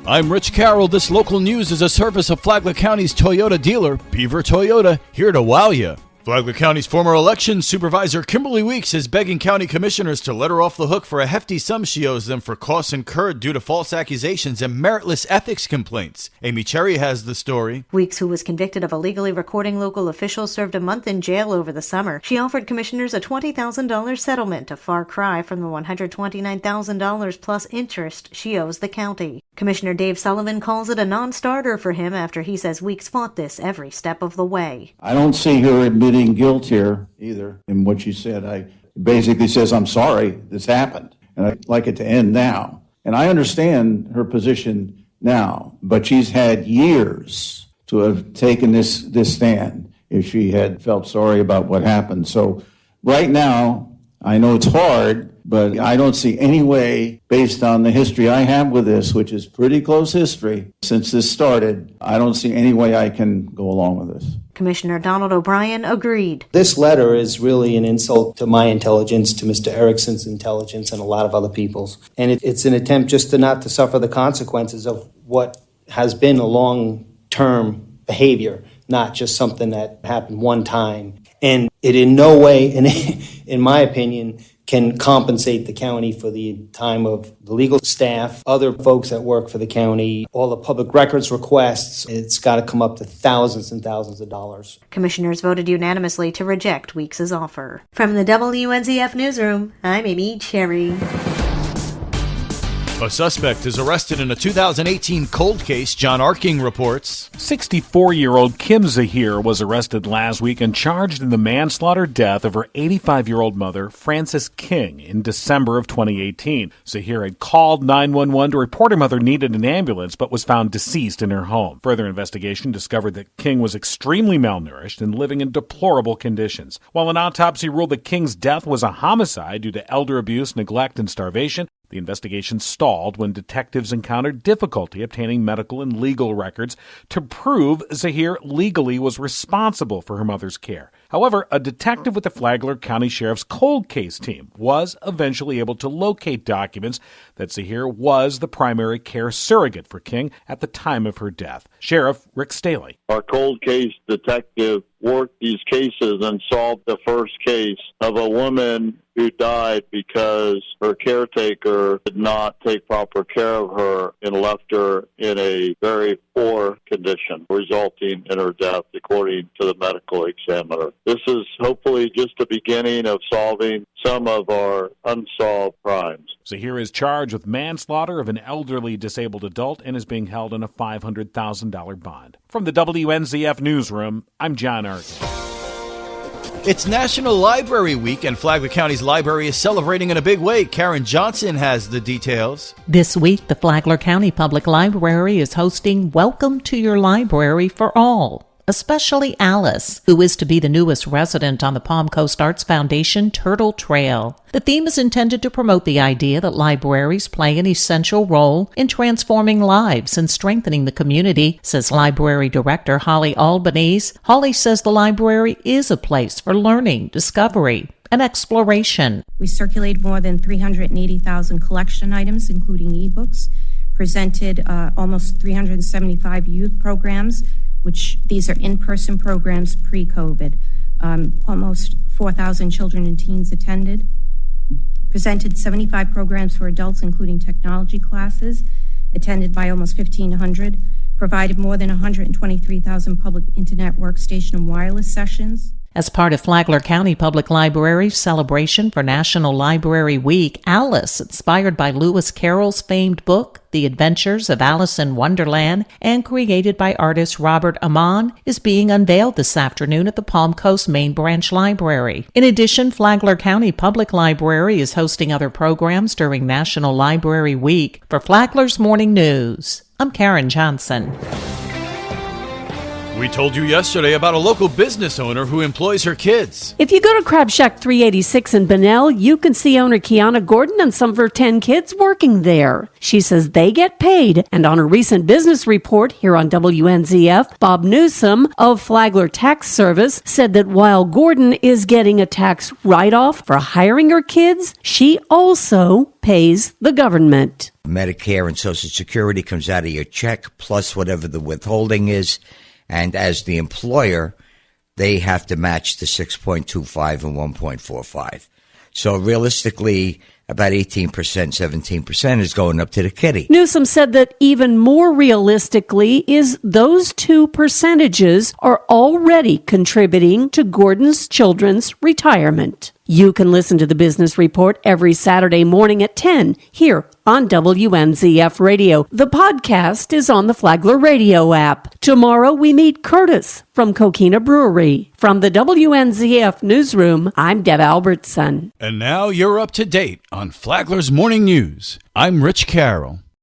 I'm Rich Carroll. This local news is a service of Flagler County's Toyota dealer, Beaver Toyota, here to wow you. Flagler County's former election supervisor, Kimberly Weeks, is begging county commissioners to let her off the hook for a hefty sum she owes them for costs incurred due to false accusations and meritless ethics complaints. Amy Cherry has the story. Weeks, who was convicted of illegally recording local officials, served a month in jail over the summer. She offered commissioners a $20,000 settlement, a far cry from the $129,000 plus interest she owes the county. Commissioner Dave Sullivan calls it a non-starter for him after he says Weeks fought this every step of the way. I don't see her admitting guilt here either in what she said. I basically says, I'm sorry this happened and I'd like it to end now. And I understand her position now, but she's had years to have taken this stand if she had felt sorry about what happened. So right now, I know it's hard, but I don't see any way, based on the history I have with this, which is pretty close history since this started, I don't see any way I can go along with this. Commissioner Donald O'Brien agreed. This letter is really an insult to my intelligence, to Mr. Erickson's intelligence, and a lot of other people's. And it's an attempt just not to suffer the consequences of what has been a long-term behavior, not just something that happened one time. And it in no way, in my opinion, can compensate the county for the time of the legal staff, other folks that work for the county, all the public records requests. It's got to come up to thousands and thousands of dollars. Commissioners voted unanimously to reject Weeks' offer. From the WNZF Newsroom, I'm Amy Cherry. A suspect is arrested in a 2018 cold case, John Arking reports. 64-year-old Kim Zahir was arrested last week and charged in the manslaughter death of her 85-year-old mother, Frances King, in December of 2018. Zahir had called 911 to report her mother needed an ambulance but was found deceased in her home. Further investigation discovered that King was extremely malnourished and living in deplorable conditions. While an autopsy ruled that King's death was a homicide due to elder abuse, neglect, and starvation, the investigation stalled when detectives encountered difficulty obtaining medical and legal records to prove Zahir legally was responsible for her mother's care. However, a detective with the Flagler County Sheriff's cold case team was eventually able to locate documents that Zahir was the primary care surrogate for King at the time of her death. Sheriff Rick Staley. Our cold case detective worked these cases and solved the first case of a woman who died because her caretaker did not take proper care of her and left her in a very poor condition, resulting in her death, according to the medical examiner. This is hopefully just the beginning of solving some of our unsolved crimes. Zahir is charged with manslaughter of an elderly disabled adult and is being held on a $500,000 bond. From the WNZF Newsroom, I'm John Arkin. It's National Library Week, and Flagler County's library is celebrating in a big way. Karen Johnson has the details. This week, the Flagler County Public Library is hosting Welcome to Your Library for All, especially Alice, who is to be the newest resident on the Palm Coast Arts Foundation Turtle Trail. The theme is intended to promote the idea that libraries play an essential role in transforming lives and strengthening the community, says Library Director Holly Albanese. Holly says the library is a place for learning, discovery, and exploration. We circulated more than 380,000 collection items, including ebooks, presented almost 375 youth programs, which these are in-person programs pre-COVID. Almost 4,000 children and teens attended. Presented 75 programs for adults, including technology classes, attended by almost 1,500. Provided more than 123,000 public internet workstation and wireless sessions. As part of Flagler County Public Library's celebration for National Library Week, Alice, inspired by Lewis Carroll's famed book, The Adventures of Alice in Wonderland, and created by artist Robert Amon, is being unveiled this afternoon at the Palm Coast Main Branch Library. In addition, Flagler County Public Library is hosting other programs during National Library Week. For Flagler's Morning News, I'm Karen Johnson. We told you yesterday about a local business owner who employs her kids. If you go to Crab Shack 386 in Bunnell, you can see owner Kiana Gordon and some of her 10 kids working there. She says they get paid, and on a recent business report here on WNZF, Bob Newsom of Flagler Tax Service said that while Gordon is getting a tax write-off for hiring her kids, she also pays the government. Medicare and Social Security comes out of your check plus whatever the withholding is. And as the employer, they have to match the 6.25 and 1.45. So realistically, about 18%, 17% is going up to the kitty. Newsom said that even more realistically is those two percentages are already contributing to Gordon's children's retirement. You can listen to the Business Report every Saturday morning at 10 here on WNZF Radio. The podcast is on the Flagler Radio app. Tomorrow we meet Curtis from Coquina Brewery. From the WNZF Newsroom, I'm Deb Albertson. And now you're up to date on Flagler's Morning News. I'm Rich Carroll.